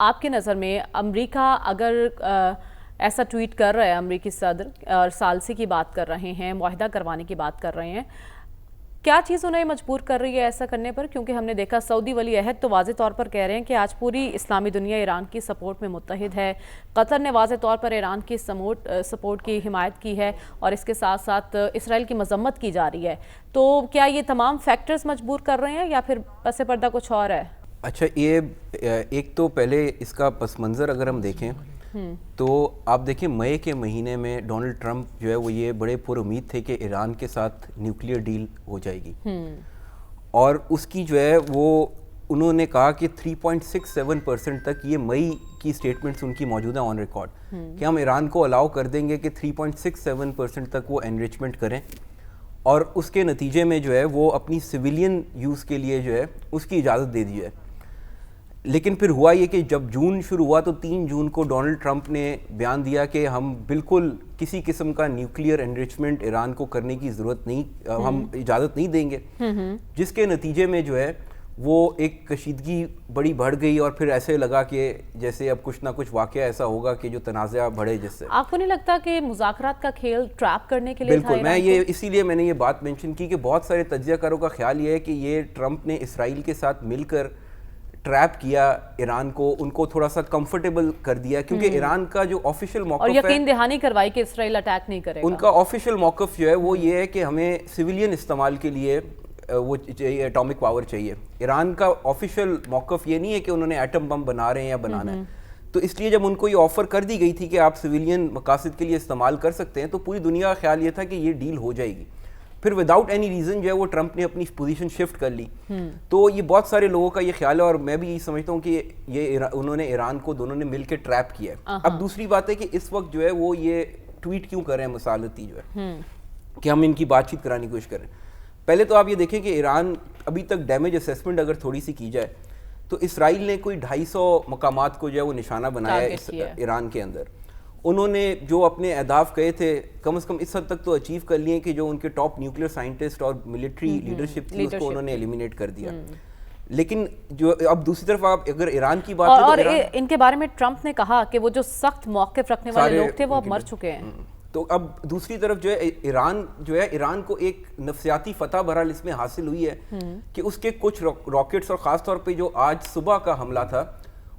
آپ کی نظر میں امریکہ اگر ایسا ٹویٹ کر رہا ہے، امریکی صدر اور ثالثی کی بات کر رہے ہیں، معاہدہ کروانے کی بات کر رہے ہیں، کیا چیز انہیں مجبور کر رہی ہے ایسا کرنے پر؟ کیونکہ ہم نے دیکھا سعودی ولی عہد تو واضح طور پر کہہ رہے ہیں کہ آج پوری اسلامی دنیا ایران کی سپورٹ میں متحد ہے. قطر نے واضح طور پر ایران کی سپورٹ کی حمایت کی ہے اور اس کے ساتھ ساتھ اسرائیل کی مذمت کی جا رہی ہے. تو کیا یہ تمام فیکٹرز مجبور کر رہے ہیں یا پھر پس پردہ کچھ اور ہے؟ اچھا، یہ ایک تو پہلے اس کا پس منظر اگر ہم دیکھیں تو آپ دیکھیں مئی کے مہینے میں ڈونلڈ ٹرمپ جو ہے وہ یہ بڑے پر امید تھے کہ ایران کے ساتھ نیوکلیر ڈیل ہو جائے گی، اور اس کی جو ہے وہ انہوں نے کہا کہ 3.67% تک، یہ مئی کی سٹیٹمنٹس ان کی موجودہ آن ریکارڈ، کہ ہم ایران کو الاؤ کر دیں گے کہ 3.67% تک وہ انریچمنٹ کریں، اور اس کے نتیجے میں جو ہے وہ اپنی سویلین یوز کے لیے جو ہے اس کی اجازت دے دی ہے. لیکن پھر ہوا یہ کہ جب جون شروع ہوا تو 3 جون کو ڈونلڈ ٹرمپ نے بیان دیا کہ ہم بالکل کسی قسم کا نیوکلیئر انریچمنٹ ایران کو کرنے کی ضرورت نہیں، ہم اجازت نہیں دیں گے، جس کے نتیجے میں جو ہے وہ ایک کشیدگی بڑی بڑھ گئی، اور پھر ایسے لگا کہ جیسے اب کچھ نہ کچھ واقعہ ایسا ہوگا کہ جو تنازعہ بڑھے. جس سے آپ کو نہیں لگتا کہ مذاکرات کا کھیل ٹریپ کرنے کے لیے تھا؟ بالکل، میں یہ اسی لیے میں نے یہ بات مینشن کی کہ بہت سارے تجزیہ کاروں کا خیال یہ ہے کہ یہ ٹرمپ نے اسرائیل کے ساتھ مل کر ٹریپ کیا ایران کو، ان کو تھوڑا سا کمفرٹیبل کر دیا، کیونکہ ایران کا جو آفیشیل موقف ہے، اور یقین دہانی کروائی کہ اسرائیل اٹیک نہیں کرے گا، ان کا آفیشیل موقف جو ہے وہ یہ ہے کہ ہمیں سویلین استعمال کے لیے وہ چاہیے، ایٹامک پاور چاہیے. ایران کا آفیشیل موقف یہ نہیں ہے کہ انہوں نے ایٹم بم بنا رہے ہیں یا بنانا ہے. تو اس لیے جب ان کو یہ آفر کر دی گئی تھی کہ آپ سویلین مقاصد کے لیے استعمال کر سکتے ہیں، تو پوری دنیا کا خیال یہ تھا کہ یہ ڈیل ہو جائے گی. پھر وداؤٹ اینی ریزن جو ہے وہ ٹرمپ نے اپنی پوزیشن شفٹ کر لی. تو یہ بہت سارے لوگوں کا یہ خیال ہے، اور میں بھی یہ سمجھتا ہوں کہ یہ انہوں نے ایران کو دونوں نے مل کے ٹریپ کیا ہے. اب دوسری بات ہے کہ اس وقت جو ہے وہ یہ ٹویٹ کیوں کر رہے ہیں مصالحتی جو ہے کہ ہم ان کی بات چیت کرانے کی کوشش کریں. پہلے تو آپ یہ دیکھیں کہ ایران ابھی تک ڈیمیج اسیسمنٹ اگر تھوڑی سی کی جائے تو اسرائیل نے کوئی 250 مقامات کو جو ہے وہ نشانہ بنایا ہے ایران کے اندر. انہوں نے جو اپنے اہداف کہے تھے کم از کم اس حد تک تو اچیو کر لیے کہ جو ان کے ٹاپ نیوکلیئر سائنٹسٹ اور ملٹری لیڈرشپ تھی اس کو انہوں نے ایلیمینیٹ کر دیا. لیکن جو اب دوسری طرف آپ اگر ایران کی بات اور ان کے بارے میں ٹرمپ نے کہا کہ وہ جو سخت موقف رکھنے والے لوگ تھے وہ اب مر چکے ہیں. تو اب دوسری طرف جو ہے ایران کو ایایک نفسیاتی فتح بہرحال اس میں حاصل ہوئی ہے کہ اس کے کچھ راکٹس، اور خاص طور پہ جو آج صبح کا حملہ تھا،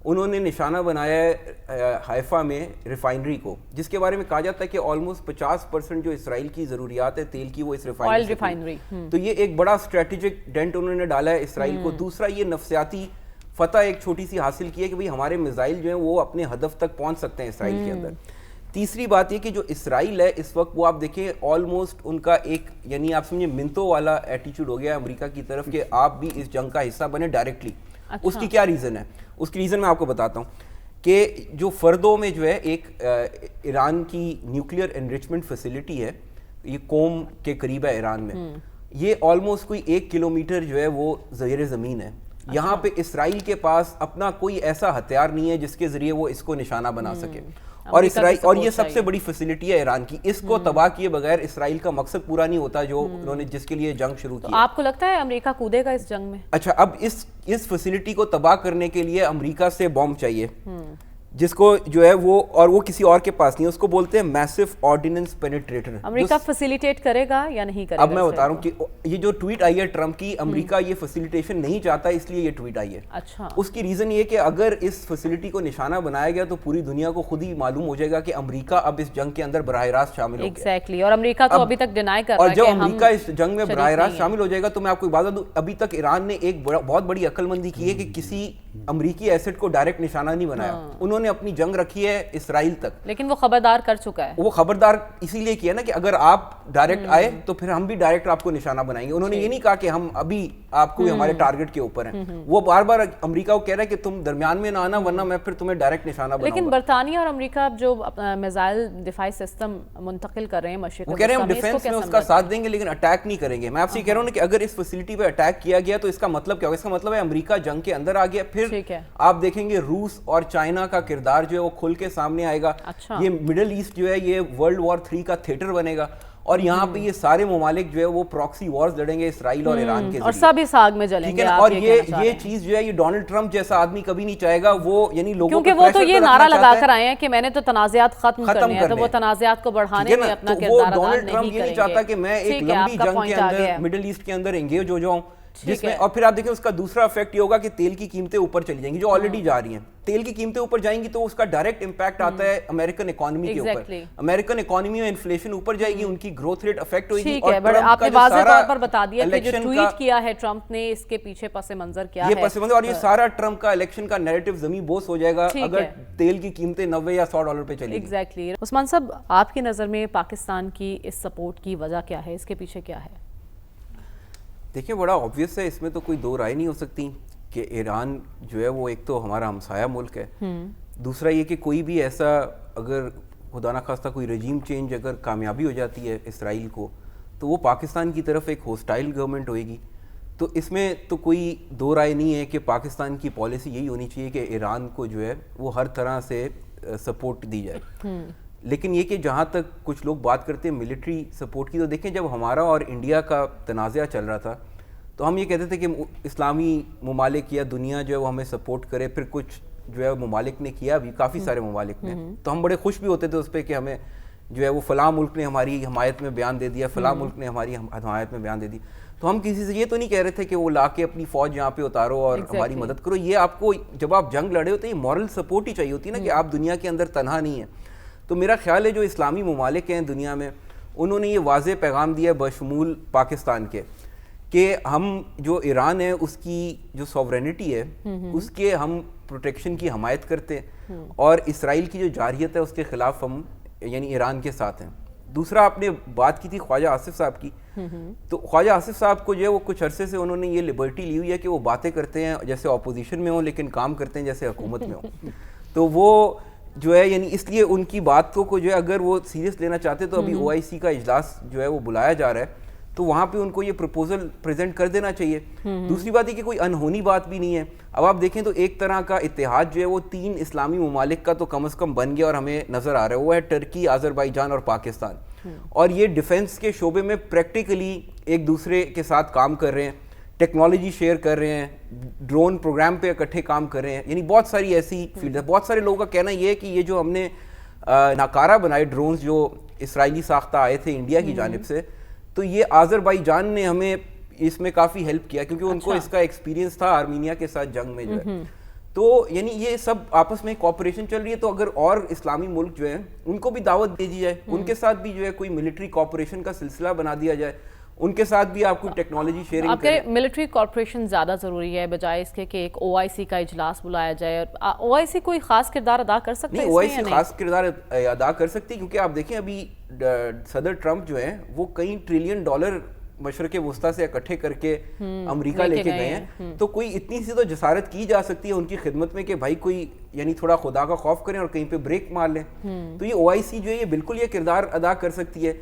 انہوں نے نشانہ بنایا ہے حیفا میں ریفائنری کو، جس کے بارے میں کہا جاتا ہے کہ آلموسٹ 50% جو اسرائیل کی ضروریات ہے تیل کی وہ اس ریفائنری. تو یہ ایک بڑا اسٹریٹجک ڈینٹ انہوں نے ڈالا ہے اسرائیل کو. دوسرا یہ نفسیاتی فتح ایک چھوٹی سی حاصل کی ہے کہ بھئی ہمارے میزائل جو ہیں وہ اپنے ہدف تک پہنچ سکتے ہیں اسرائیل کے اندر. تیسری بات یہ کہ جو اسرائیل ہے اس وقت وہ آپ دیکھیں آلموسٹ ان کا ایک، یعنی آپ سمجھیں منتوں والا ایٹیچیوڈ ہو گیا ہے امریکہ کی طرف کہ آپ بھی اس جنگ کا حصہ بنے ڈائریکٹلی. اس کی کیا ریزن ہے؟ اس کی ریزن میں آپ کو بتاتا ہوں کہ جو فردوں میں جو ہے ایک ایران کی نیوکلیئر انریچمنٹ فیسلٹی ہے، یہ قوم کے قریب ہے ایران میں، یہ آلموسٹ کوئی 1 کلومیٹر جو ہے وہ زیر زمین ہے. یہاں پہ اسرائیل کے پاس اپنا کوئی ایسا ہتھیار نہیں ہے جس کے ذریعے وہ اس کو نشانہ بنا سکے، اور اسرائیل، اور یہ سب سے بڑی فیسلٹی ہے ایران کی. اس کو تباہ کیے بغیر اسرائیل کا مقصد پورا نہیں ہوتا جو انہوں نے جس کے لیے جنگ شروع کی. آپ کو لگتا ہے امریکہ کودے گا اس جنگ میں؟ اچھا، اب اس فیسلٹی کو تباہ کرنے کے لیے امریکہ سے بومب چاہیے، جس کو جو ہے وہ کسی اور کے پاس نہیں، اس کو بولتے ہیں میسو آرڈیننس پینیٹریٹر. امریکہ فیسیلیٹیٹ کرے گا یا نہیں کرے گا؟ اب میں بتا رہا ہوں کہ یہ جو ٹویٹ آئی ہے ٹرمپ کی، امریکہ یہ فیسیلیٹیشن نہیں چاہتا، اس لیے یہ ٹویٹ آئی ہے. اچھا، اس کی ریزن یہ کہ اگر اس فیسلٹی کو نشانہ بنایا گیا تو پوری دنیا کو خود ہی معلوم ہو جائے گا کہ امریکہ اب اس جنگ کے اندر براہ راست شامل ہو گیا. ایگزیکٹلی، اور امریکہ تو ابھی تک ڈینائی کر رہا ہے. اور جب امریکہ اس جنگ میں براہ راست شامل ہو جائے گا تو میں آپ کو بتا دوں، ابھی تک ایران نے ایک بہت بڑی عقل مندی کی ہے کہ کسی امریکی ایسٹ کو ڈائریکٹ نشانہ نہیں بنایا. انہوں نے اپنی جنگ رکھی ہے اسرائیل تک، لیکن وہ خبردار کر چکا ہے. وہ خبردار اسی لیے کیا نا کہ اگر آپ ڈائریکٹ آئے تو پھر ہم بھی ڈائریکٹ آپ کو نشانہ بنائیں گے. انہوں نے یہ نہیں کہا کہ ہم ابھی آپ کو ہمارے ٹارگٹ کے اوپر ہیں، وہ بار بار امریکہ کو کہہ رہا ہے کہ تم درمیان میں نہ آنا ورنہ میں پھر تمہیں ڈائریکٹ نشانہ بناؤں گا. لیکن برطانیہ اور امریکہ اب جو میزائل دفاعی سسٹم منتقل کر رہے ہیں مشرق، وہ کہہ رہے ہیں ہم ڈیفینس میں اس کا ساتھ دیں گے لیکن اٹیک نہیں کریں گے. میں آپ سے کہہ رہا ہوں کہ اگر اس فیسلٹی پہ اٹیک کیا گیا تو اس کا مطلب کیا ہوگا؟ اس کا مطلب ہے امریکہ جنگ کے اندر آ گیا. پھر آپ دیکھیں گے روس اور چائنا کا کردار جو ہے وہ کھل کے سامنے آئے گا. یہ مڈل ایسٹ جو ہے یہ ورلڈ وار 3 کا تھیٹر بنے گا. اور یہاں پہ یہ سارے ممالک جو ہے وہ پراکسی وارز لڑیں گے اسرائیل اور ایران کے اور سب اس آگ میں جلیں گے. اور یہ چیز جو ہے یہ ڈونلڈ ٹرمپ جیسا آدمی کبھی نہیں چاہے گا, وہ یعنی لوگوں کیونکہ وہ تو یہ نعرہ لگا کر آئے ہیں کہ میں نے تو تنازعات ختم کرنے ہیں, تو وہ تنازعات کو بڑھانے میں اپنا کردار ادا نہیں کریں گے. ڈونلڈ ٹرمپ یہ نہیں چاہتا کہ میں ایک لمبی جنگ کے اندر مڈل ایسٹ کے اندر انگیج ہو جاؤں, جس میں اور پھر آپ دیکھیں اس کا دوسرا افیکٹ یہ ہوگا کہ تیل کی قیمتیں اوپر چلی جائیں گی, جو آلریڈی جا رہی ہیں. تیل کی قیمتیں اوپر جائیں گی تو اس کا ڈائریکٹ امپیکٹ آتا ہے امریکن اکانومی کے اوپر. امریکن اکانومی میں انفلیشن اوپر جائے گی, ان کی گروتھ ریٹ افیکٹ ہوگی. ٹھیک ہے, بٹ آپ نے واضح طور پر بتا دیا کہ جو ٹویٹ کیا ہے ٹرمپ نے, اس کے پیچھے پس منظر کیا ہے. یہ پس منظر, اور یہ سارا ٹرمپ کا الیکشن کا نیریٹو زمین بوس ہو جائے گا اگر تیل کی قیمتیں 90 یا 100 ڈالر پہ چلی گی. ایگزیکٹلی. عثمان صاحب, آپ کی نظر میں پاکستان کی اس سپورٹ کی وجہ کیا ہے, اس کے پیچھے کیا ہے؟ دیکھیں بڑا آبویس ہے, اس میں تو کوئی دو رائے نہیں ہو سکتی کہ ایران جو ہے وہ ایک تو ہمارا ہمسایہ ملک ہے, دوسرا یہ کہ کوئی بھی ایسا اگر خدا نخواستہ کوئی رجیم چینج اگر کامیابی ہو جاتی ہے اسرائیل کو, تو وہ پاکستان کی طرف ایک ہوسٹائل گورنمنٹ ہوئے گی. تو اس میں تو کوئی دو رائے نہیں ہے کہ پاکستان کی پالیسی یہی ہونی چاہیے کہ ایران کو جو ہے وہ ہر طرح سے سپورٹ دی جائے. لیکن یہ کہ جہاں تک کچھ لوگ بات کرتے ہیں ملٹری سپورٹ کی, تو دیکھیں جب ہمارا اور انڈیا کا تنازعہ چل رہا تھا تو ہم یہ کہتے تھے کہ اسلامی ممالک یا دنیا جو ہے وہ ہمیں سپورٹ کرے. پھر کچھ جو ہے ممالک نے کیا بھی, کافی سارے ممالک نے, تو ہم بڑے خوش بھی ہوتے تھے اس پہ کہ ہمیں جو ہے وہ فلاں ملک نے ہماری حمایت میں بیان دے دیا, فلاں ملک نے ہماری حمایت میں بیان دے دی. تو ہم کسی سے یہ تو نہیں کہہ رہے تھے کہ وہ لا کے اپنی فوج یہاں پہ اتارو اور ہماری مدد کرو. یہ آپ کو جب آپ جنگ لڑے ہوتے ہیں یہ مورل سپورٹ ہی چاہیے ہوتی ہے نا, کہ آپ دنیا کے اندر تنہا نہیں ہیں. تو میرا خیال ہے جو اسلامی ممالک ہیں دنیا میں, انہوں نے یہ واضح پیغام دیا ہے بشمول پاکستان کے, کہ ہم جو ایران ہے اس کی جو سوورینٹی ہے اس کے ہم پروٹیکشن کی حمایت کرتے ہیں, اور اسرائیل کی جو جارحیت ہے اس کے خلاف ہم یعنی ایران کے ساتھ ہیں. دوسرا آپ نے بات کی تھی خواجہ آصف صاحب کی, تو خواجہ آصف صاحب کو جو ہے وہ کچھ عرصے سے انہوں نے یہ لبرٹی لی ہوئی ہے کہ وہ باتیں کرتے ہیں جیسے اپوزیشن میں ہوں لیکن کام کرتے ہیں جیسے حکومت میں ہوں. تو وہ جو ہے یعنی اس لیے ان کی باتوں کو جو ہے اگر وہ سیریس لینا چاہتے تو ابھی OIC کا اجلاس جو ہے وہ بلایا جا رہا ہے, تو وہاں پہ ان کو یہ پروپوزل پریزنٹ کر دینا چاہیے. دوسری بات یہ کہ کوئی انہونی بات بھی نہیں ہے. اب آپ دیکھیں تو ایک طرح کا اتحاد جو ہے وہ 3 اسلامی ممالک کا تو کم از کم بن گیا اور ہمیں نظر آ رہا ہے, وہ ہے ٹرکی, آذربائیجان اور پاکستان. اور یہ ڈیفنس کے شعبے میں پریکٹیکلی ایک دوسرے کے ساتھ کام کر رہے ہیں, ٹیکنالوجی شیئر کر رہے ہیں, ڈرون پروگرام پہ اکٹھے کام کر رہے ہیں. یعنی بہت ساری ایسی فیلڈ ہے. بہت سارے لوگوں کا کہنا یہ ہے کہ یہ جو ہم نے ناکارہ بنائے ڈرونز جو اسرائیلی ساختہ آئے تھے انڈیا کی جانب سے, تو یہ آذربائیجان نے ہمیں اس میں کافی ہیلپ کیا کیونکہ ان کو اس کا ایکسپیرینس تھا آرمینیا کے ساتھ جنگ میں جو ہے. تو یعنی یہ سب آپس میں کوآپریشن چل رہی ہے. تو اگر اور اسلامی ملک جو ہیں ان کو بھی دعوت دے دی جائے, ان کے ساتھ بھی جو ہے کوئی ملٹری کوآپریشن کا سلسلہ بنا دیا جائے, ان کے ساتھ بھی آپ کو ٹیکنالوجی شیئرنگ آپ کے ملٹری کارپوریشن زیادہ ضروری ہے بجائے اس کے کہ ایک OIC کا اجلاس بلایا جائے. OIC کوئی خاص کردار ادا کر سکتے ہیں؟ نہیں, OIC خاص کردار ادا کر سکتی, کیونکہ آپ دیکھیں ابھی صدر ٹرمپ جو ہیں وہ کئی ٹریلین ڈالر مشرق وسطیٰ سے اکٹھے کر کے امریکہ لے کے گئے ہیں. تو کوئی اتنی سی تو جسارت کی جا سکتی ہے ان کی خدمت میں کہ بھائی کوئی یعنی تھوڑا خدا کا خوف کریں اور کہیں پہ بریک مار لیں. تو یہ OIC جو ہے یہ بالکل یہ کردار ادا کر سکتی ہے.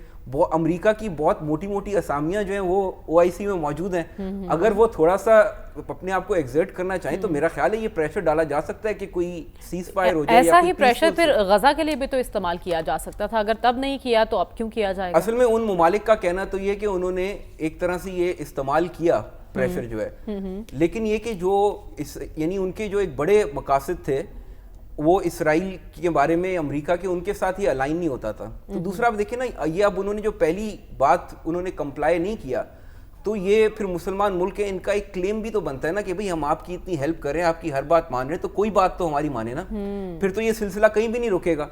امریکہ کی بہت موٹی موٹی اسامیاں جو ہیں وہ OIC میں موجود ہیں. اگر وہ تھوڑا سا اپنے آپ کو ایگزرٹ کرنا چاہیں تو میرا خیال ہے یہ پریشر ڈالا جا سکتا ہے کہ کوئی سیز فائر ہو جائے. ایسا ہی پریشر پھر غزہ کے لیے بھی تو استعمال کیا جا سکتا تھا, اگر تب نہیں کیا تو اب کیوں کیا جائے گا؟ اصل میں ان ممالک کا کہنا تو یہ کہ انہوں نے ایک طرح سے یہ استعمال کیا پریشر جو ہے, لیکن یہ کہ جو یعنی ان کے جو ایک بڑے مقاصد تھے وہ اسرائیل کے بارے میں امریکہ کے ان کے ساتھ یہ الائن نہیں ہوتا تھا. تو دوسرا آپ دیکھیں نا, یہ اب انہوں نے جو پہلی بات انہوں نے کمپلائی نہیں کیا, تو یہ پھر مسلمان ملک ہے, ان کا ایک کلیم بھی تو بنتا ہے نا کہ بھئی ہم آپ کی اتنی ہیلپ کر رہے ہیں, آپ کی ہر بات مان رہے ہیں, تو کوئی بات تو ہماری مانے نا, پھر تو یہ سلسلہ کہیں بھی نہیں رکے گا.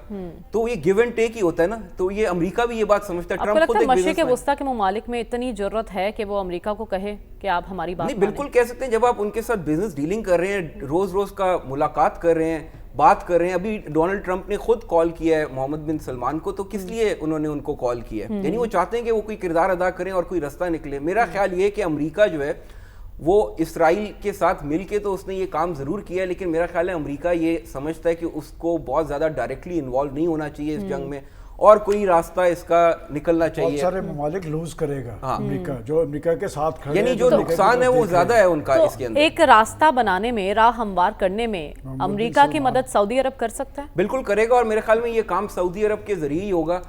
تو یہ گیو اینڈ ٹیک ہی ہوتا ہے نا. تو یہ امریکہ بھی یہ بات سمجھتا ہے. ٹرمپ خود ایک مشرق وسطیٰ کے ممالک میں اتنی ضرورت ہے کہ وہ امریکہ کو کہے کہ آپ ہماری بات نہیں, بالکل کہہ سکتے ہیں. جب آپ ان کے ساتھ بزنس ڈیلنگ کر رہے ہیں, روز روز کا ملاقات کر رہے ہیں, بات کر رہے ہیں. ابھی ڈونلڈ ٹرمپ نے خود کال کیا ہے محمد بن سلمان کو, تو کس لیے انہوں نے ان کو کال کیا ہے؟ یعنی وہ چاہتے ہیں کہ وہ کوئی کردار ادا کریں اور کوئی رستہ نکلے. میرا خیال یہ ہے کہ امریکہ جو ہے وہ اسرائیل کے ساتھ مل کے تو اس نے یہ کام ضرور کیا ہے, لیکن میرا خیال ہے امریکہ یہ سمجھتا ہے کہ اس کو بہت زیادہ ڈائریکٹلی انوالو نہیں ہونا چاہیے اس جنگ میں, اور کوئی راستہ اس کا نکلنا بہت چاہیے. سارے ممالک لوز کرے گا امریکہ، جو امریکہ کے ساتھ کھڑے یعنی ہیں، جو نقصان ہے وہ زیادہ ہے ان کا اس کے اندر. ایک راستہ بنانے میں، راہ ہموار کرنے میں امریکہ کی مدد سعودی عرب کر سکتا ہے؟ بالکل کرے گا، اور میرے خیال میں یہ کام سعودی عرب کے ذریعے ہی ہوگا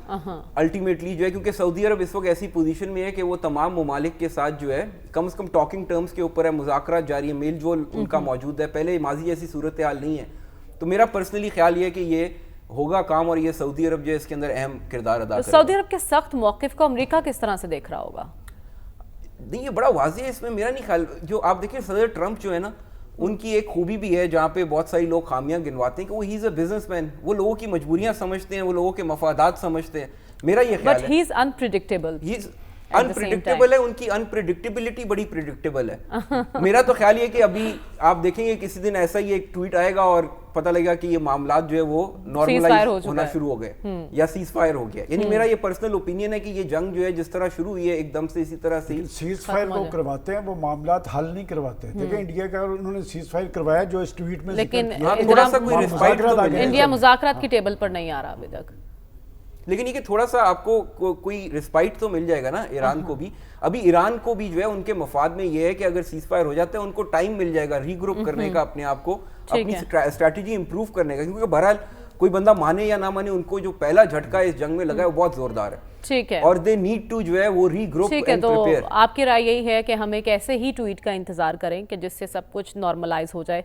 الٹیمیٹلی جو ہے، کیونکہ سعودی عرب اس وقت ایسی پوزیشن میں ہے کہ وہ تمام ممالک کے ساتھ جو ہے کم از کم ٹاکنگ ٹرمز کے اوپر ہے، مذاکرات جاری ہیں، میل جول ان کا موجود ہے. پہلے ماضی ایسی صورتحال نہیں ہے. تو میرا پرسنلی خیال یہ ہے کہ یہ ہوگا کام، اور یہ سعودی عرب جو ہے اس کے اندر اہم کردار ادا کرے گا. سعودی عرب کے سخت موقف کو امریکہ کس طرح سے دیکھ رہا ہوگا؟ نہیں یہ بڑا واضح ہے، اس میں میرا نہیں خیال. جو آپ دیکھیں صدر ٹرمپ جو ہے نا، ان کی ایک خوبی بھی ہے جہاں پہ بہت ساری لوگ خامیاں گنواتے ہیں کہ وہ ہی از اے بزنس مین، وہ لوگوں کی مجبوریاں سمجھتے ہیں، وہ لوگوں کے مفادات سمجھتے ہیں. میرا یہ خیال ہے but he is unpredictable. Unpredictable ہے، ان کی انپریڈکٹیبلٹی بڑی پریڈکٹیبل ہے. میرا تو خیال یہ کہ ابھی آپ دیکھیں گے کسی دن ایسا ہی ایک ٹویٹ آئے گا اور پتہ لگے گا کہ یہ معاملات جو ہے وہ نارملائز ہونا شروع ہو گئے یا سیز فائر ہو گیا. یعنی میرا یہ پرسنل اوپینین ہے کہ یہ جنگ جو ہے جس طرح شروع ہوئی ہے ایک دم سے اسی طرح سے سیز فائر وہ کرواتے ہیں، وہ معاملات حل نہیں کرواتے. دیکھیں انڈیا کا انہوں نے سیز فائر کروایا جو اس ٹویٹ میں لیکن تھوڑا سا کوئی ریسپائٹ تو ملے. انڈیا مذاکرات کی ٹیبل پر نہیں آ رہا ابھی تک. لیکن یہ کہ تھوڑا سا آپ کو کوئی رسپائٹ تو مل جائے گا نا ایران کو بھی. ابھی ایران کو بھی جو ہے ان کے مفاد میں یہ ہے کہ اگر سیز فائر ہو جاتا ہے ان کو ٹائم مل جائے گا ری گروپ کرنے کا، اپنے آپ کو اپنی اسٹریٹجی امپروو کرنے کا. کیونکہ بہرحال کوئی بندہ مانے یا نہ مانے، ان کو جو پہلا جھٹکا اس جنگ میں لگا ہے وہ بہت زوردار ہے. ٹھیک ہے، اور دے نیڈ ٹو جو ہے وہ ری گروپ اینڈ پریپیئر. آپ کی رائے یہی ہے کہ ہم ایک ایسے ہی ٹویٹ کا انتظار کریں کہ جس سے سب کچھ نارملائز ہو جائے.